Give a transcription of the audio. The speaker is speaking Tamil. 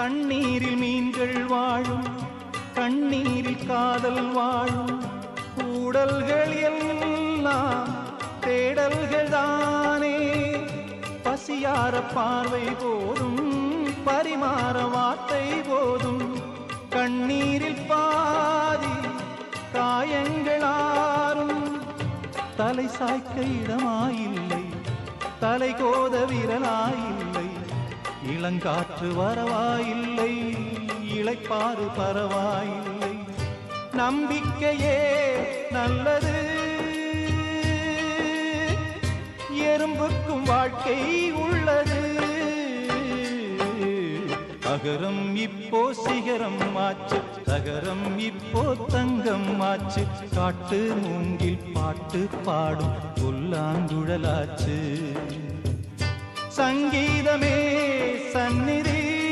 தண்ணீரில் மீன்கள் வாழும், கண்ணீரில் காதல் வாழும். கூடல்கள் எல்லாம் தேடல்கள் தானே. பசியார பார்வை போதும், பரிமாற வார்த்தை போதும். கண்ணீரில் பாதி காயங்களாரும். தலை சாய்க்க இடமாயில்லை, தலை கோத விரலாயில்லை. இளங்காற்று வரவாயில்லை, இளைப்பாறு பரவாயில்லை. நம்பிக்கையே நல்லது, எறும்புக்கும் வாழ்க்கை உள்ளது. அகரம் இப்போ சிகரம் ஆச்சு, தகரம் இப்போ தங்கம் ஆச்சு. காட்டு மூங்கில் பாட்டு பாடும் புல்லாங்குழலாச்சு. சங்கீதமே சந்நிதி